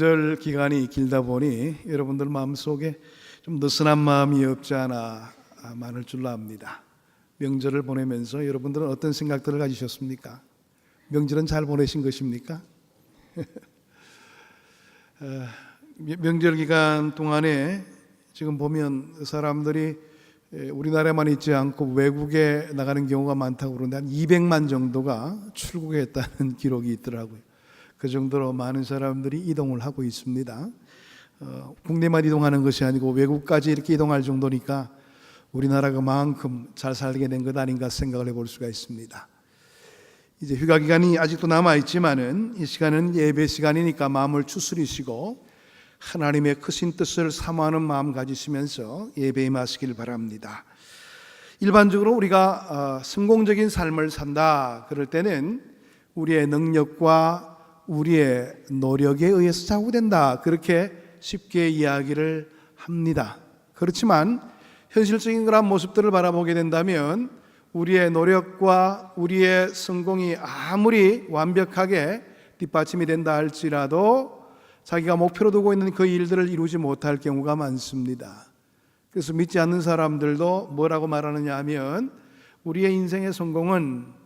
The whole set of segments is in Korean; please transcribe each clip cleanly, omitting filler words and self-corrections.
명절 기간이 길다 보니 여러분들 마음속에 좀 느슨한 마음이 없지 않아 많을 줄로 압니다. 명절을 보내면서 여러분들은 어떤 생각들을 가지셨습니까? 명절은 잘 보내신 것입니까? 명절 기간 동안에 지금 보면 사람들이 우리나라에만 있지 않고 외국에 나가는 경우가 많다고 그러는데 한 200만 정도가 출국했다는 기록이 있더라고요. 그 정도로 많은 사람들이 이동을 하고 있습니다. 국내만 이동하는 것이 아니고 외국까지 이렇게 이동할 정도니까 우리나라가 그만큼 잘 살게 된 것 아닌가 생각을 해볼 수가 있습니다. 이제 휴가 기간이 아직도 남아있지만은 이 시간은 예배 시간이니까 마음을 추스리시고 하나님의 크신 뜻을 사모하는 마음 가지시면서 예배에 임하시길 바랍니다. 일반적으로 우리가 성공적인 삶을 산다 그럴 때는 우리의 능력과 우리의 노력에 의해서 좌우된다 그렇게 쉽게 이야기를 합니다. 그렇지만 현실적인 그런 모습들을 바라보게 된다면 우리의 노력과 우리의 성공이 아무리 완벽하게 뒷받침이 된다 할지라도 자기가 목표로 두고 있는 그 일들을 이루지 못할 경우가 많습니다. 그래서 믿지 않는 사람들도 뭐라고 말하느냐 하면 우리의 인생의 성공은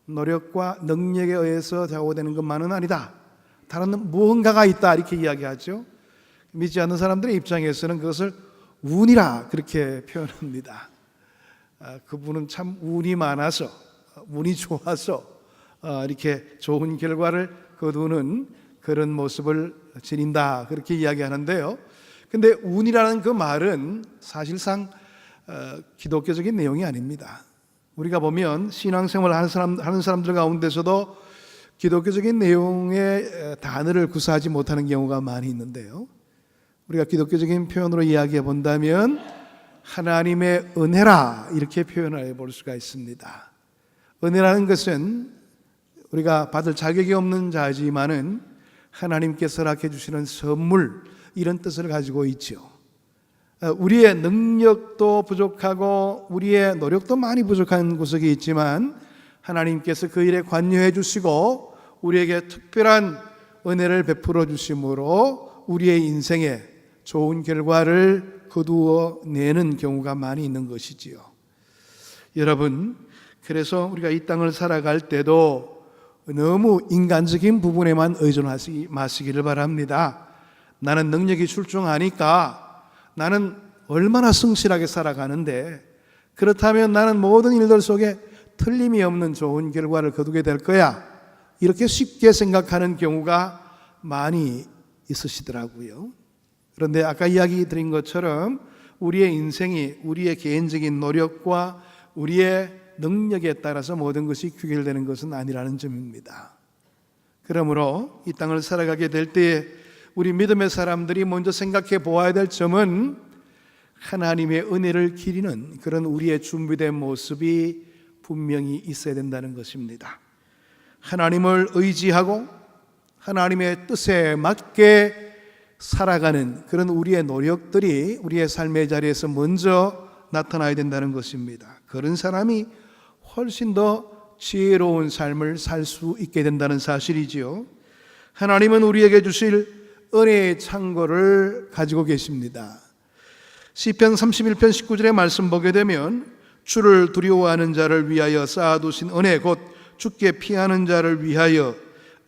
노력과 능력에 의해서 좌우되는 것만은 아니다. 다른 무언가가 있다 이렇게 이야기하죠. 믿지 않는 사람들의 입장에서는 그것을 운이라 그렇게 표현합니다. 그분은 참 운이 많아서 운이 좋아서 이렇게 좋은 결과를 거두는 그런 모습을 지닌다 그렇게 이야기하는데요. 근데 운이라는 그 말은 사실상 기독교적인 내용이 아닙니다. 우리가 보면 신앙생활을 하는 사람들 가운데서도 기독교적인 내용의 단어를 구사하지 못하는 경우가 많이 있는데요. 우리가 기독교적인 표현으로 이야기해 본다면 하나님의 은혜라 이렇게 표현을 해볼 수가 있습니다. 은혜라는 것은 우리가 받을 자격이 없는 자지만은 하나님께서 허락해 주시는 선물 이런 뜻을 가지고 있죠. 우리의 능력도 부족하고 우리의 노력도 많이 부족한 구석이 있지만 하나님께서 그 일에 관여해 주시고 우리에게 특별한 은혜를 베풀어 주심으로 우리의 인생에 좋은 결과를 거두어내는 경우가 많이 있는 것이지요. 여러분, 그래서 우리가 이 땅을 살아갈 때도 너무 인간적인 부분에만 의존하지 마시기를 바랍니다. 나는 능력이 출중하니까 나는 얼마나 성실하게 살아가는데 그렇다면 나는 모든 일들 속에 틀림이 없는 좋은 결과를 거두게 될 거야 이렇게 쉽게 생각하는 경우가 많이 있으시더라고요. 그런데 아까 이야기 드린 것처럼 우리의 인생이 우리의 개인적인 노력과 우리의 능력에 따라서 모든 것이 귀결되는 것은 아니라는 점입니다. 그러므로 이 땅을 살아가게 될 때에 우리 믿음의 사람들이 먼저 생각해 보아야 될 점은 하나님의 은혜를 기리는 그런 우리의 준비된 모습이 분명히 있어야 된다는 것입니다. 하나님을 의지하고 하나님의 뜻에 맞게 살아가는 그런 우리의 노력들이 우리의 삶의 자리에서 먼저 나타나야 된다는 것입니다. 그런 사람이 훨씬 더 지혜로운 삶을 살 수 있게 된다는 사실이지요. 하나님은 우리에게 주실 은혜의 창고를 가지고 계십니다. 시편 31편 19절의 말씀 보게 되면 주를 두려워하는 자를 위하여 쌓아두신 은혜 곧 주께 피하는 자를 위하여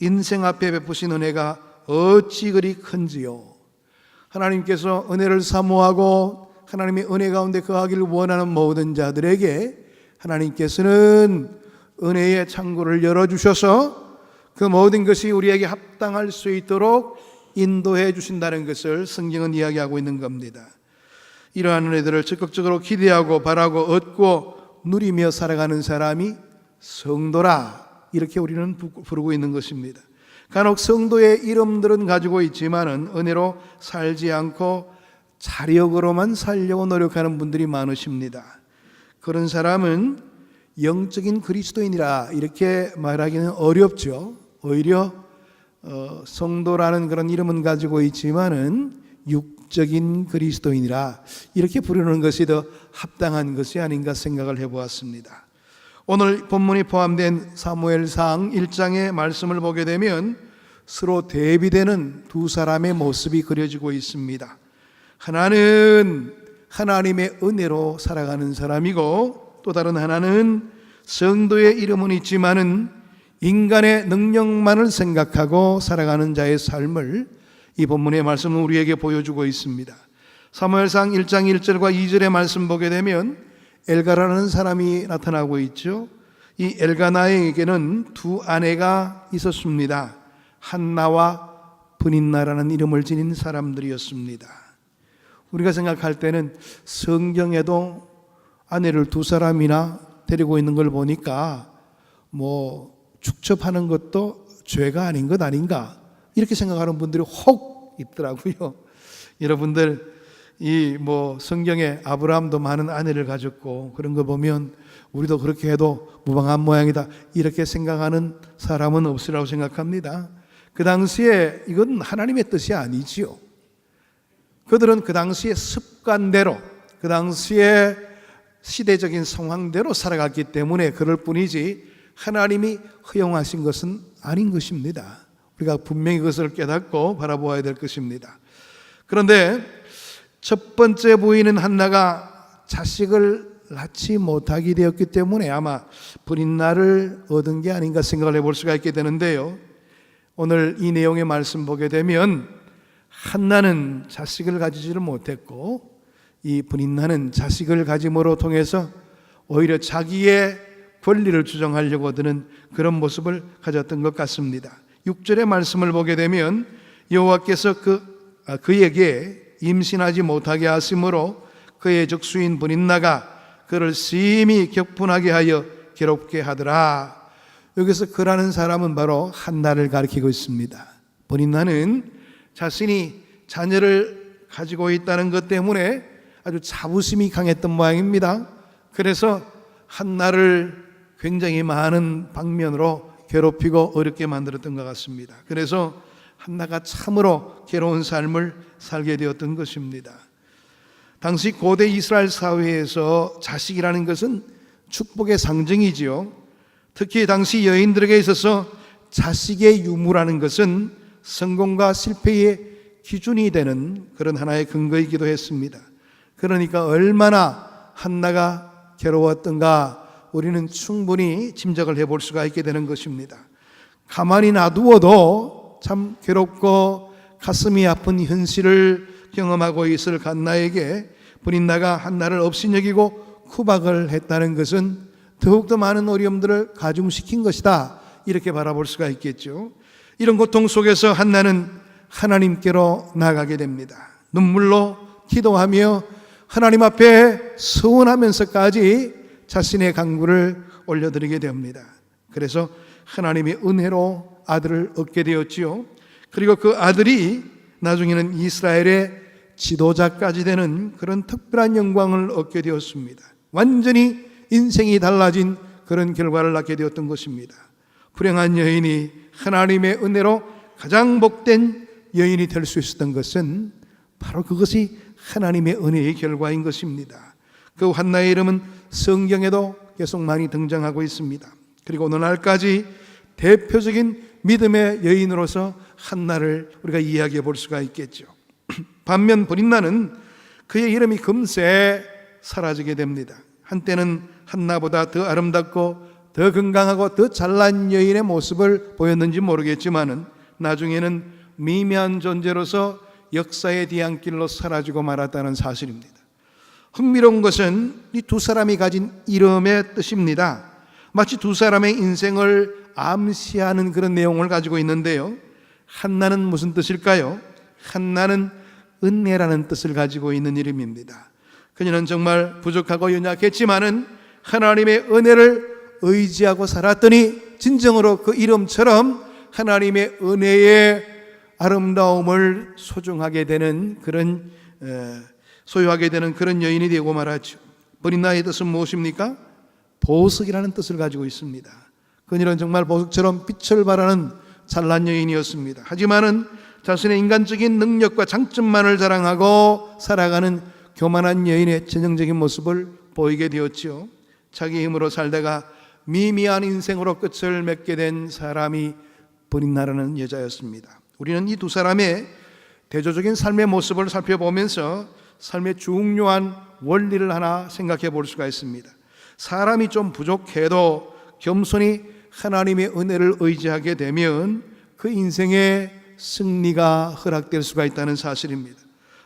인생 앞에 베푸신 은혜가 어찌 그리 큰지요. 하나님께서 은혜를 사모하고 하나님의 은혜 가운데 거하기를 원하는 모든 자들에게 하나님께서는 은혜의 창고를 열어주셔서 그 모든 것이 우리에게 합당할 수 있도록 인도해 주신다는 것을 성경은 이야기하고 있는 겁니다. 이러한 은혜들을 적극적으로 기대하고 바라고 얻고 누리며 살아가는 사람이 성도라 이렇게 우리는 부르고 있는 것입니다. 간혹 성도의 이름들은 가지고 있지만은 은혜로 살지 않고 자력으로만 살려고 노력하는 분들이 많으십니다. 그런 사람은 영적인 그리스도인이라 이렇게 말하기는 어렵죠. 오히려 성도라는 그런 이름은 가지고 있지만은 육적인 그리스도인이라 이렇게 부르는 것이 더 합당한 것이 아닌가 생각을 해보았습니다. 오늘 본문이 포함된 사무엘상 1장의 말씀을 보게 되면 서로 대비되는 두 사람의 모습이 그려지고 있습니다. 하나는 하나님의 은혜로 살아가는 사람이고 또 다른 하나는 성도의 이름은 있지만은 인간의 능력만을 생각하고 살아가는 자의 삶을 이 본문의 말씀은 우리에게 보여주고 있습니다. 사무엘상 1장 1절과 2절의 말씀 보게 되면 엘가라는 사람이 나타나고 있죠. 이 엘가나에게는 두 아내가 있었습니다. 한나와 브닌나라는 이름을 지닌 사람들이었습니다. 우리가 생각할 때는 성경에도 아내를 두 사람이나 데리고 있는 걸 보니까 축첩하는 것도 죄가 아닌 것 아닌가 이렇게 생각하는 분들이 혹 있더라고요. 여러분들 성경에 아브라함도 많은 아내를 가졌고 그런 거 보면 우리도 그렇게 해도 무방한 모양이다 이렇게 생각하는 사람은 없으라고 생각합니다. 그 당시에 이건 하나님의 뜻이 아니지요. 그들은 그 당시의 습관대로 그 당시의 시대적인 상황대로 살아갔기 때문에 그럴 뿐이지 하나님이 허용하신 것은 아닌 것입니다. 우리가 분명히 그것을 깨닫고 바라보아야 될 것입니다. 그런데 첫 번째 부인은 한나가 자식을 낳지 못하게 되었기 때문에 아마 브린나를 얻은 게 아닌가 생각을 해볼 수가 있게 되는데요. 오늘 이 내용의 말씀 보게 되면 한나는 자식을 가지지를 못했고 이 브린나는 자식을 가짐으로 통해서 오히려 자기의 권리를 주장하려고 드는 그런 모습을 가졌던 것 같습니다. 6절의 말씀을 보게 되면 여호와께서 그에게 임신하지 못하게 하심으로 그의 적수인 브린나가 그를 심히 격분하게 하여 괴롭게 하더라. 여기서 그라는 사람은 바로 한나를 가리키고 있습니다. 브린나는 자신이 자녀를 가지고 있다는 것 때문에 아주 자부심이 강했던 모양입니다. 그래서 한나를 굉장히 많은 방면으로 괴롭히고 어렵게 만들었던 것 같습니다. 그래서 한나가 참으로 괴로운 삶을 살게 되었던 것입니다. 당시 고대 이스라엘 사회에서 자식이라는 것은 축복의 상징이지요. 특히 당시 여인들에게 있어서 자식의 유무라는 것은 성공과 실패의 기준이 되는 그런 하나의 근거이기도 했습니다. 그러니까 얼마나 한나가 괴로웠던가 우리는 충분히 짐작을 해볼 수가 있게 되는 것입니다. 가만히 놔두어도 참 괴롭고 가슴이 아픈 현실을 경험하고 있을 한나에게 브린나가 한나를 업신여기고 구박을 했다는 것은 더욱더 많은 어려움들을 가중시킨 것이다 이렇게 바라볼 수가 있겠죠. 이런 고통 속에서 한나는 하나님께로 나아가게 됩니다. 눈물로 기도하며 하나님 앞에 서원하면서까지 자신의 간구를 올려드리게 됩니다. 그래서 하나님의 은혜로 아들을 얻게 되었지요. 그리고 그 아들이 나중에는 이스라엘의 지도자까지 되는 그런 특별한 영광을 얻게 되었습니다. 완전히 인생이 달라진 그런 결과를 낳게 되었던 것입니다. 불행한 여인이 하나님의 은혜로 가장 복된 여인이 될 수 있었던 것은 바로 그것이 하나님의 은혜의 결과인 것입니다. 그 한나의 이름은 성경에도 계속 많이 등장하고 있습니다. 그리고 오늘날까지 대표적인 믿음의 여인으로서 한나를 우리가 이야기해 볼 수가 있겠죠. 반면 브린나는 그의 이름이 금세 사라지게 됩니다. 한때는 한나보다 더 아름답고 더 건강하고 더 잘난 여인의 모습을 보였는지 모르겠지만은 나중에는 미미한 존재로서 역사의 뒤안길로 사라지고 말았다는 사실입니다. 흥미로운 것은 이 두 사람이 가진 이름의 뜻입니다. 마치 두 사람의 인생을 암시하는 그런 내용을 가지고 있는데요. 한나는 무슨 뜻일까요? 한나는 은혜라는 뜻을 가지고 있는 이름입니다. 그녀는 정말 부족하고 연약했지만은 하나님의 은혜를 의지하고 살았더니 진정으로 그 이름처럼 하나님의 은혜의 아름다움을 소중하게 되는 그런 소유하게 되는 그런 여인이 되고 말았죠. 브린나의 뜻은 무엇입니까? 보석이라는 뜻을 가지고 있습니다. 그녀는 정말 보석처럼 빛을 발하는 잘난 여인이었습니다. 하지만은 자신의 인간적인 능력과 장점만을 자랑하고 살아가는 교만한 여인의 전형적인 모습을 보이게 되었죠. 자기 힘으로 살다가 미미한 인생으로 끝을 맺게 된 사람이 버린나라는 여자였습니다. 우리는 이 두 사람의 대조적인 삶의 모습을 살펴보면서 삶의 중요한 원리를 하나 생각해 볼 수가 있습니다. 사람이 좀 부족해도 겸손히 하나님의 은혜를 의지하게 되면 그 인생의 승리가 허락될 수가 있다는 사실입니다.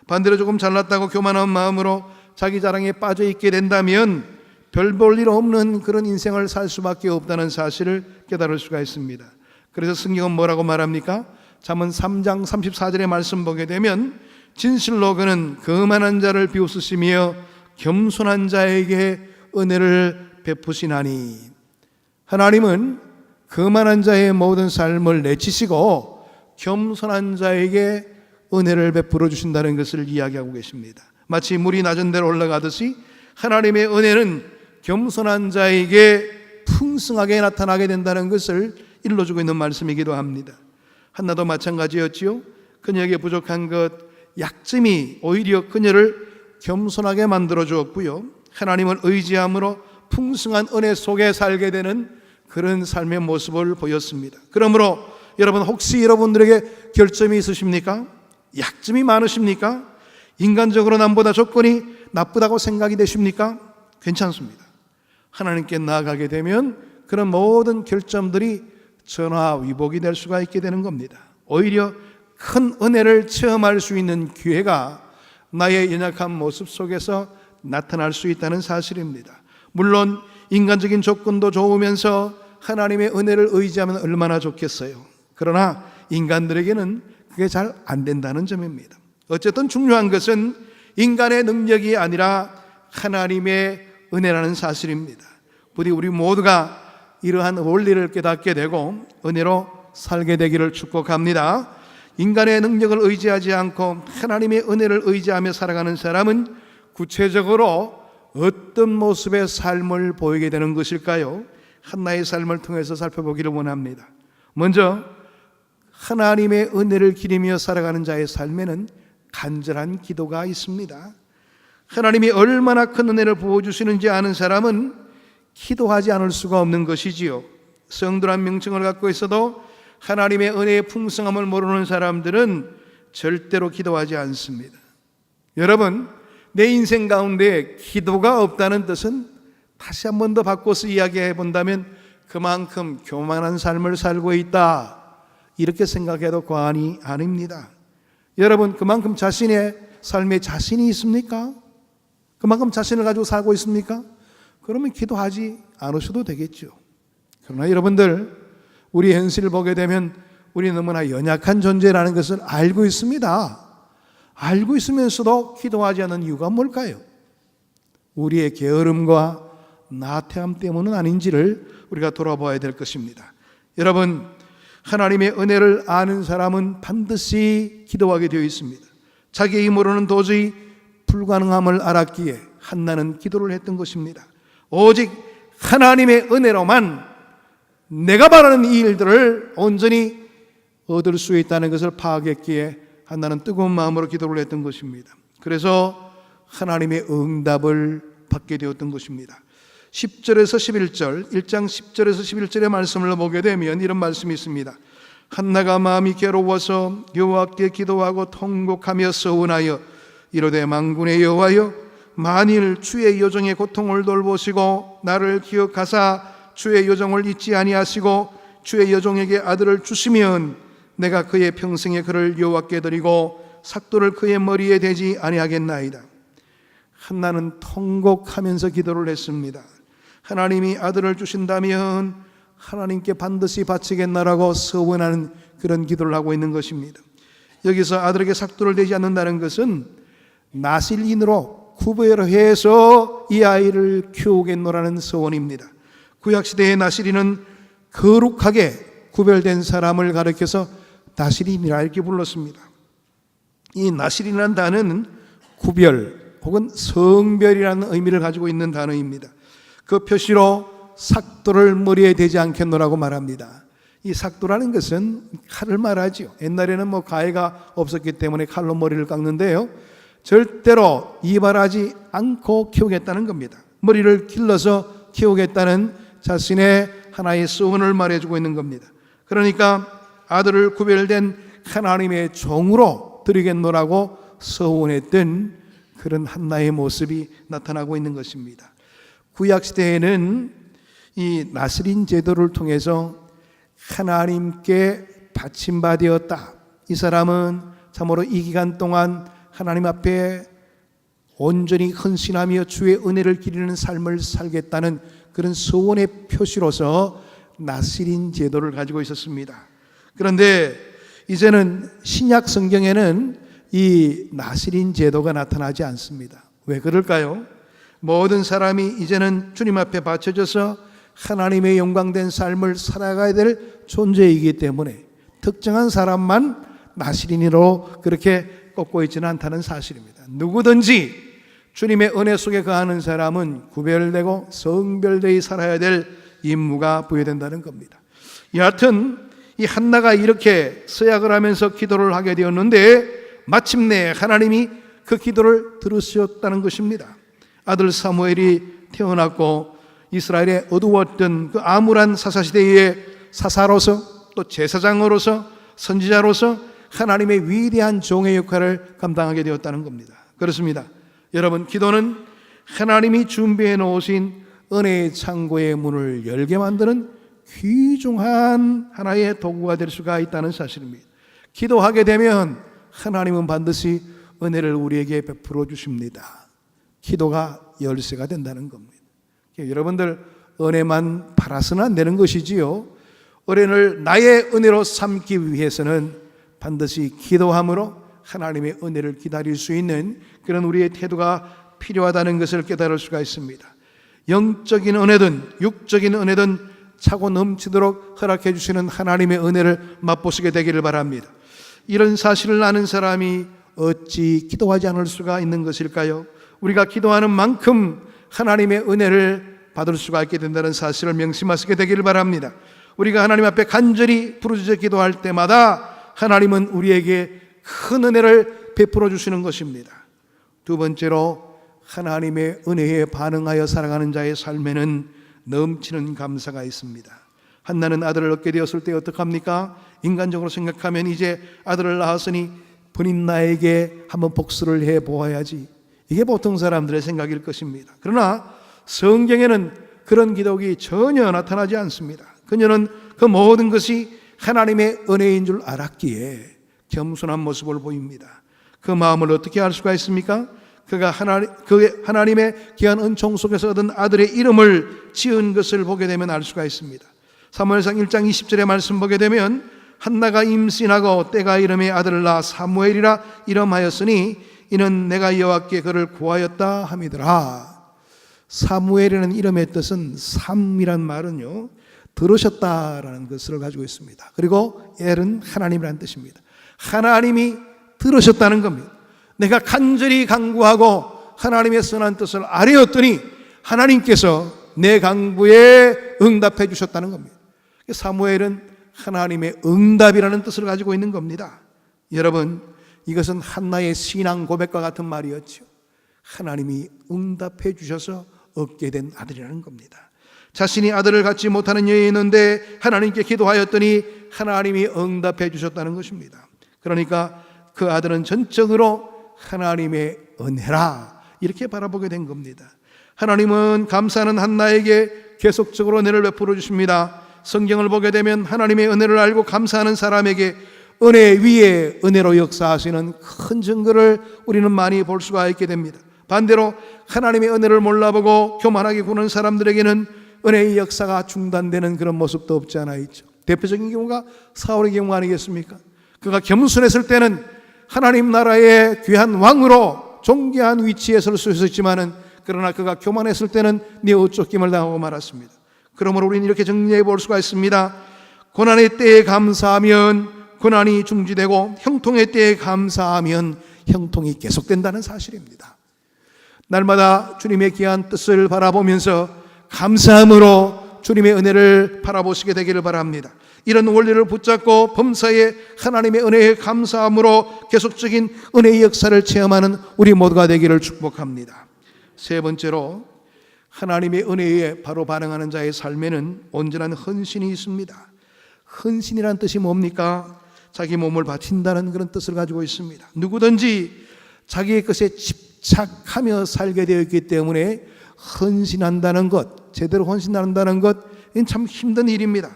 반대로 조금 잘났다고 교만한 마음으로 자기 자랑에 빠져 있게 된다면 별 볼 일 없는 그런 인생을 살 수밖에 없다는 사실을 깨달을 수가 있습니다. 그래서 성경은 뭐라고 말합니까? 잠언 3장 34절의 말씀 보게 되면 진실로 그는 거만한 자를 비웃으시며 겸손한 자에게 은혜를 베푸시나니. 하나님은 거만한 자의 모든 삶을 내치시고 겸손한 자에게 은혜를 베풀어 주신다는 것을 이야기하고 계십니다. 마치 물이 낮은 데로 올라가듯이 하나님의 은혜는 겸손한 자에게 풍성하게 나타나게 된다는 것을 일러주고 있는 말씀이기도 합니다. 한나도 마찬가지였지요. 그녀에게 부족한 것, 약점이 오히려 그녀를 겸손하게 만들어 주었고요, 하나님을 의지함으로 풍성한 은혜 속에 살게 되는 그런 삶의 모습을 보였습니다. 그러므로 여러분, 혹시 여러분들에게 결점이 있으십니까? 약점이 많으십니까? 인간적으로 남보다 조건이 나쁘다고 생각이 되십니까? 괜찮습니다. 하나님께 나아가게 되면 그런 모든 결점들이 전화위복이 될 수가 있게 되는 겁니다. 오히려 큰 은혜를 체험할 수 있는 기회가 나의 연약한 모습 속에서 나타날 수 있다는 사실입니다. 물론 인간적인 조건도 좋으면서 하나님의 은혜를 의지하면 얼마나 좋겠어요. 그러나 인간들에게는 그게 잘 안 된다는 점입니다. 어쨌든 중요한 것은 인간의 능력이 아니라 하나님의 은혜라는 사실입니다. 부디 우리 모두가 이러한 원리를 깨닫게 되고 은혜로 살게 되기를 축복합니다. 인간의 능력을 의지하지 않고 하나님의 은혜를 의지하며 살아가는 사람은 구체적으로 어떤 모습의 삶을 보이게 되는 것일까요? 한나의 삶을 통해서 살펴보기를 원합니다. 먼저 하나님의 은혜를 기리며 살아가는 자의 삶에는 간절한 기도가 있습니다. 하나님이 얼마나 큰 은혜를 부어주시는지 아는 사람은 기도하지 않을 수가 없는 것이지요. 성도란 명칭을 갖고 있어도 하나님의 은혜의 풍성함을 모르는 사람들은 절대로 기도하지 않습니다. 여러분, 내 인생 가운데 기도가 없다는 뜻은 다시 한 번 더 바꿔서 이야기해 본다면 그만큼 교만한 삶을 살고 있다, 이렇게 생각해도 과언이 아닙니다. 여러분, 그만큼 자신의 삶에 자신이 있습니까? 그만큼 자신을 가지고 살고 있습니까? 그러면 기도하지 않으셔도 되겠죠. 그러나 여러분들, 우리 현실을 보게 되면 우리 너무나 연약한 존재라는 것을 알고 있습니다. 알고 있으면서도 기도하지 않는 이유가 뭘까요? 우리의 게으름과 나태함 때문은 아닌지를 우리가 돌아봐야 될 것입니다. 여러분, 하나님의 은혜를 아는 사람은 반드시 기도하게 되어 있습니다. 자기의 힘으로는 도저히 불가능함을 알았기에 한나는 기도를 했던 것입니다. 오직 하나님의 은혜로만 내가 바라는 이 일들을 온전히 얻을 수 있다는 것을 파악했기에 한나는 뜨거운 마음으로 기도를 했던 것입니다. 그래서 하나님의 응답을 받게 되었던 것입니다. 10절에서 11절, 1장 10절에서 11절의 말씀을 보게 되면 이런 말씀이 있습니다. 한나가 마음이 괴로워서 여호와께 기도하고 통곡하며 서운하여 이르되, 만군의 여호와여, 만일 주의 여종의 고통을 돌보시고 나를 기억하사 주의 여종을 잊지 아니하시고 주의 여종에게 아들을 주시면 내가 그의 평생에 그를 여호와께 드리고 삭도를 그의 머리에 대지 아니하겠나이다. 한나는 통곡하면서 기도를 했습니다. 하나님이 아들을 주신다면 하나님께 반드시 바치겠나라고 서원하는 그런 기도를 하고 있는 것입니다. 여기서 아들에게 삭도를 대지 않는다는 것은 나실인으로 구별해서 이 아이를 키우겠노라는 서원입니다. 구약시대의 나실인은 거룩하게 구별된 사람을 가리켜서 나실인이라 이렇게 불렀습니다. 이 나실인이라는 단어는 구별 혹은 성별이라는 의미를 가지고 있는 단어입니다. 그 표시로 삭도를 머리에 대지 않겠노라고 말합니다. 이 삭도라는 것은 칼을 말하죠. 옛날에는 가해가 없었기 때문에 칼로 머리를 깎는데요, 절대로 이발하지 않고 키우겠다는 겁니다. 머리를 길러서 키우겠다는 자신의 하나의 소원을 말해주고 있는 겁니다. 그러니까 아들을 구별된 하나님의 종으로 드리겠노라고 서원했던 그런 한나의 모습이 나타나고 있는 것입니다. 구약시대에는 이 나스린 제도를 통해서 하나님께 받침받았다. 이 사람은 참으로 이 기간 동안 하나님 앞에 온전히 헌신하며 주의 은혜를 기리는 삶을 살겠다는 그런 소원의 표시로서 나스린 제도를 가지고 있었습니다. 그런데 이제는 신약 성경에는 이 나스린 제도가 나타나지 않습니다. 왜 그럴까요? 모든 사람이 이제는 주님 앞에 바쳐져서 하나님의 영광된 삶을 살아가야 될 존재이기 때문에 특정한 사람만 나스린으로 그렇게 꼽고 있지는 않다는 사실입니다. 누구든지 주님의 은혜 속에 거하는 사람은 구별되고 성별되이 살아야 될 임무가 부여된다는 겁니다. 여하튼 이 한나가 이렇게 서약을 하면서 기도를 하게 되었는데 마침내 하나님이 그 기도를 들으셨다는 것입니다. 아들 사무엘이 태어났고 이스라엘의 어두웠던 그 암울한 사사시대의 사사로서 또 제사장으로서 선지자로서 하나님의 위대한 종의 역할을 감당하게 되었다는 겁니다. 그렇습니다. 여러분, 기도는 하나님이 준비해 놓으신 은혜의 창고의 문을 열게 만드는 귀중한 하나의 도구가 될 수가 있다는 사실입니다. 기도하게 되면 하나님은 반드시 은혜를 우리에게 베풀어 주십니다. 기도가 열쇠가 된다는 겁니다. 여러분들 은혜만 바라서는 안 되는 것이지요. 은혜를 나의 은혜로 삼기 위해서는 반드시 기도함으로 하나님의 은혜를 기다릴 수 있는 그런 우리의 태도가 필요하다는 것을 깨달을 수가 있습니다. 영적인 은혜든 육적인 은혜든 차고 넘치도록 허락해 주시는 하나님의 은혜를 맛보시게 되기를 바랍니다. 이런 사실을 아는 사람이 어찌 기도하지 않을 수가 있는 것일까요? 우리가 기도하는 만큼 하나님의 은혜를 받을 수가 있게 된다는 사실을 명심하시게 되기를 바랍니다. 우리가 하나님 앞에 간절히 부르짖어 기도할 때마다 하나님은 우리에게 큰 은혜를 베풀어 주시는 것입니다. 두 번째로 하나님의 은혜에 반응하여 살아가는 자의 삶에는 넘치는 감사가 있습니다. 한나는 아들을 얻게 되었을 때 어떡합니까? 인간적으로 생각하면 이제 아들을 낳았으니 본인나에게 한번 복수를 해보아야지, 이게 보통 사람들의 생각일 것입니다. 그러나 성경에는 그런 기독이 전혀 나타나지 않습니다. 그녀는 그 모든 것이 하나님의 은혜인 줄 알았기에 겸손한 모습을 보입니다. 그 마음을 어떻게 알 수가 있습니까? 그가 하나님의 귀한 은총 속에서 얻은 아들의 이름을 지은 것을 보게 되면 알 수가 있습니다. 사무엘상 1장 20절의 말씀 보게 되면 한나가 임신하고 때가 이름에 아들을 낳아 사무엘이라 이름하였으니 이는 내가 여호와께 그를 구하였다 함이더라. 사무엘이라는 이름의 뜻은 삼이란 말은요, 들으셨다라는 것을 가지고 있습니다. 그리고 엘은 하나님이라는 뜻입니다. 하나님이 들으셨다는 겁니다. 내가 간절히 간구하고 하나님의 선한 뜻을 아뢰었더니 하나님께서 내 간구에 응답해 주셨다는 겁니다. 사무엘은 하나님의 응답이라는 뜻을 가지고 있는 겁니다. 여러분, 이것은 한나의 신앙 고백과 같은 말이었죠. 하나님이 응답해 주셔서 얻게 된 아들이라는 겁니다. 자신이 아들을 갖지 못하는 여인인데 하나님께 기도하였더니 하나님이 응답해 주셨다는 것입니다. 그러니까 그 아들은 전적으로 하나님의 은혜라 이렇게 바라보게 된 겁니다. 하나님은 감사하는 한나에게 계속적으로 은혜를 베풀어 주십니다. 성경을 보게 되면 하나님의 은혜를 알고 감사하는 사람에게 은혜 위에 은혜로 역사하시는 큰 증거를 우리는 많이 볼 수가 있게 됩니다. 반대로 하나님의 은혜를 몰라보고 교만하게 구는 사람들에게는 은혜의 역사가 중단되는 그런 모습도 없지 않아 있죠. 대표적인 경우가 사울의 경우 아니겠습니까? 그가 겸손했을 때는 하나님 나라의 귀한 왕으로 존귀한 위치에 설 수 있었지만은 그러나 그가 교만했을 때는 쫓김을 당하고 말았습니다. 그러므로 우리는 이렇게 정리해 볼 수가 있습니다. 고난의 때에 감사하면 고난이 중지되고 형통의 때에 감사하면 형통이 계속된다는 사실입니다. 날마다 주님의 귀한 뜻을 바라보면서 감사함으로 주님의 은혜를 바라보시게 되기를 바랍니다. 이런 원리를 붙잡고 범사에 하나님의 은혜에 감사함으로 계속적인 은혜의 역사를 체험하는 우리 모두가 되기를 축복합니다. 세 번째로 하나님의 은혜에 바로 반응하는 자의 삶에는 온전한 헌신이 있습니다. 헌신이라는 뜻이 뭡니까? 자기 몸을 바친다는 그런 뜻을 가지고 있습니다. 누구든지 자기의 것에 집착하며 살게 되어 있기 때문에 헌신한다는 것, 제대로 헌신한다는 것, 이건 참 힘든 일입니다.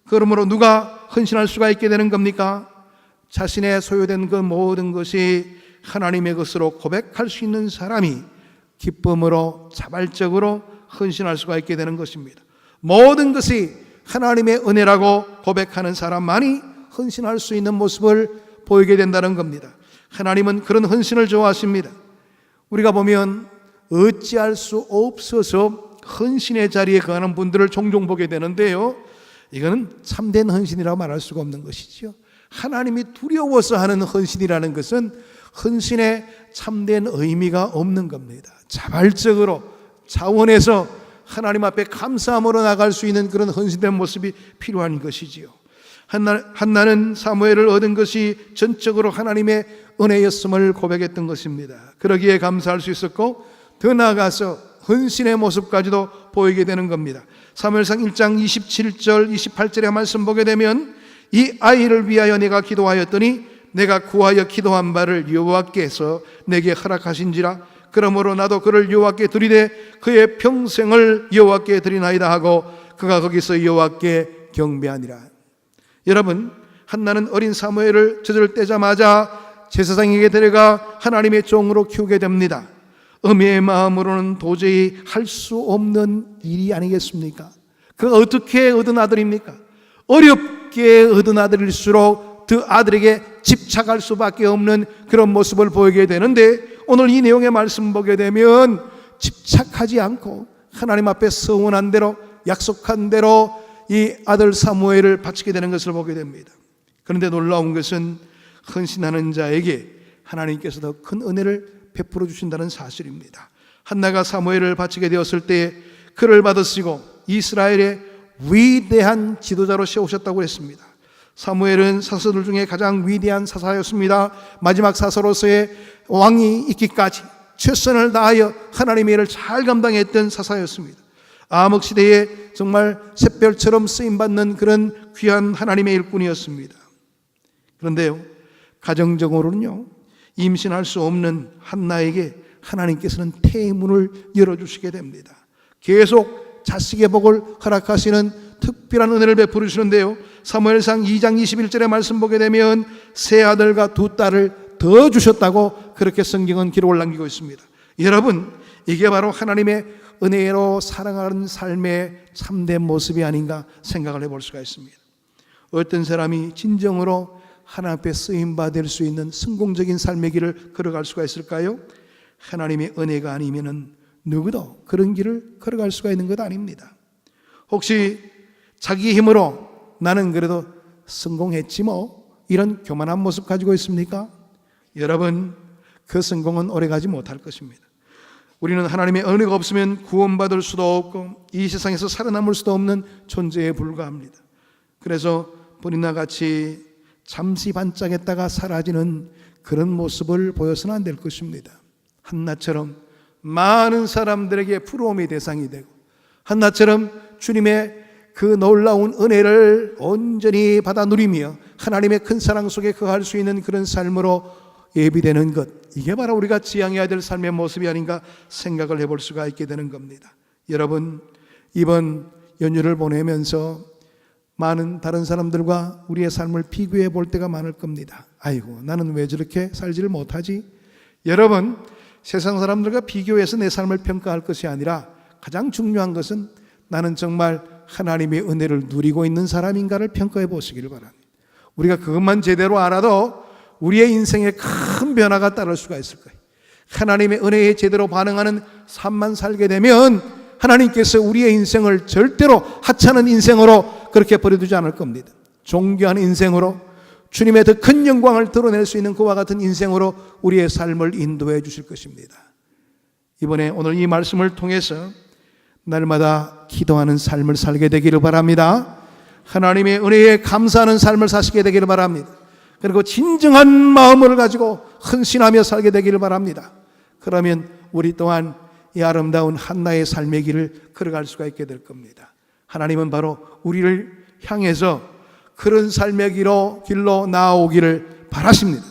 그러므로 누가 헌신할 수가 있게 되는 겁니까? 자신의 소유된 그 모든 것이 하나님의 것으로 고백할 수 있는 사람이 기쁨으로 자발적으로 헌신할 수가 있게 되는 것입니다. 모든 것이 하나님의 은혜라고 고백하는 사람만이 헌신할 수 있는 모습을 보이게 된다는 겁니다. 하나님은 그런 헌신을 좋아하십니다. 우리가 보면 어찌할 수 없어서 헌신의 자리에 거하는 분들을 종종 보게 되는데요, 이거는 참된 헌신이라고 말할 수가 없는 것이죠. 하나님이 두려워서 하는 헌신이라는 것은 헌신의 참된 의미가 없는 겁니다. 자발적으로 자원해서 하나님 앞에 감사함으로 나갈 수 있는 그런 헌신된 모습이 필요한 것이지요. 한나는 사무엘을 얻은 것이 전적으로 하나님의 은혜였음을 고백했던 것입니다. 그러기에 감사할 수 있었고 더 나아가서 헌신의 모습까지도 보이게 되는 겁니다. 사무엘상 1장 27절 28절의 말씀 보게 되면 이 아이를 위하여 내가 기도하였더니 내가 구하여 기도한 바를 여호와께서 내게 허락하신지라. 그러므로 나도 그를 여호와께 드리되 그의 평생을 여호와께 드리나이다 하고 그가 거기서 여호와께 경배하니라. 여러분, 한나는 어린 사무엘을 젖을 떼자마자 제사장에게 데려가 하나님의 종으로 키우게 됩니다. 어미의 마음으로는 도저히 할 수 없는 일이 아니겠습니까? 그가 어떻게 얻은 아들입니까? 어렵게 얻은 아들일수록 그 아들에게 집착할 수밖에 없는 그런 모습을 보이게 되는데, 오늘 이 내용의 말씀 보게 되면 집착하지 않고 하나님 앞에 서원한 대로 약속한 대로 이 아들 사무엘을 바치게 되는 것을 보게 됩니다. 그런데 놀라운 것은 헌신하는 자에게 하나님께서 더 큰 은혜를 베풀어 주신다는 사실입니다. 한나가 사무엘을 바치게 되었을 때 그를 받으시고 이스라엘의 위대한 지도자로 세우셨다고 했습니다. 사무엘은 사서들 중에 가장 위대한 사사였습니다. 마지막 사서로서의 왕이 있기까지 최선을 다하여 하나님의 일을 잘 감당했던 사사였습니다. 암흑 시대에 정말 샛별처럼 쓰임받는 그런 귀한 하나님의 일꾼이었습니다. 그런데요, 가정적으로는요, 임신할 수 없는 한나에게 하나님께서는 태문을 열어주시게 됩니다. 계속 자식의 복을 허락하시는 특별한 은혜를 베풀어 주시는데요, 사무엘상 2장 21절의 말씀 보게 되면 세 아들과 두 딸을 더 주셨다고 그렇게 성경은 기록을 남기고 있습니다. 여러분, 이게 바로 하나님의 은혜로 살아가는 삶의 참된 모습이 아닌가 생각을 해볼 수가 있습니다. 어떤 사람이 진정으로 하나님 앞에 쓰임받을 수 있는 성공적인 삶의 길을 걸어갈 수가 있을까요? 하나님의 은혜가 아니면은 누구도 그런 길을 걸어갈 수가 있는 것 아닙니다. 혹시 자기 힘으로 나는 그래도 성공했지 뭐, 이런 교만한 모습 가지고 있습니까? 여러분, 그 성공은 오래가지 못할 것입니다. 우리는 하나님의 은혜가 없으면 구원받을 수도 없고 이 세상에서 살아남을 수도 없는 존재에 불과합니다. 그래서 본인과 같이 잠시 반짝했다가 사라지는 그런 모습을 보여서는 안 될 것입니다. 한나처럼 많은 사람들에게 부러움의 대상이 되고, 한나처럼 주님의 그 놀라운 은혜를 온전히 받아 누리며 하나님의 큰 사랑 속에 거할 수 있는 그런 삶으로 예비되는 것, 이게 바로 우리가 지향해야 될 삶의 모습이 아닌가 생각을 해볼 수가 있게 되는 겁니다. 여러분, 이번 연휴를 보내면서 많은 다른 사람들과 우리의 삶을 비교해 볼 때가 많을 겁니다. 아이고, 나는 왜 저렇게 살지를 못하지? 여러분, 세상 사람들과 비교해서 내 삶을 평가할 것이 아니라 가장 중요한 것은 나는 정말 하나님의 은혜를 누리고 있는 사람인가를 평가해 보시기를 바랍니다. 우리가 그것만 제대로 알아도 우리의 인생에 큰 변화가 따를 수가 있을 거예요. 하나님의 은혜에 제대로 반응하는 삶만 살게 되면 하나님께서 우리의 인생을 절대로 하찮은 인생으로 그렇게 버려두지 않을 겁니다. 존귀한 인생으로, 주님의 더 큰 영광을 드러낼 수 있는 그와 같은 인생으로 우리의 삶을 인도해 주실 것입니다. 이번에 오늘 이 말씀을 통해서 날마다 기도하는 삶을 살게 되기를 바랍니다. 하나님의 은혜에 감사하는 삶을 사시게 되기를 바랍니다. 그리고 진정한 마음을 가지고 헌신하며 살게 되기를 바랍니다. 그러면 우리 또한 이 아름다운 한나의 삶의 길을 걸어갈 수가 있게 될 겁니다. 하나님은 바로 우리를 향해서 그런 삶의 길로 나아오기를 바라십니다.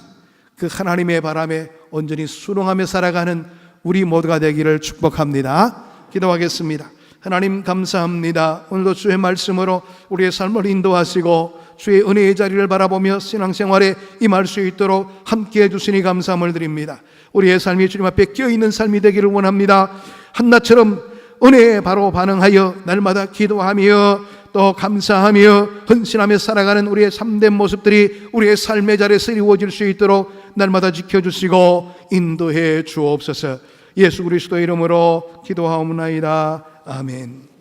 그 하나님의 바람에 온전히 순응하며 살아가는 우리 모두가 되기를 축복합니다. 기도하겠습니다. 하나님 감사합니다. 오늘도 주의 말씀으로 우리의 삶을 인도하시고 주의 은혜의 자리를 바라보며 신앙생활에 임할 수 있도록 함께해 주시니 감사함을 드립니다. 우리의 삶이 주님 앞에 껴있는 삶이 되기를 원합니다. 한나처럼 은혜에 바로 반응하여 날마다 기도하며 또 감사하며 헌신하며 살아가는 우리의 참된 모습들이 우리의 삶의 자리에서 이루어질 수 있도록 날마다 지켜주시고 인도해 주옵소서. 예수 그리스도 이름으로 기도하옵나이다. 아멘.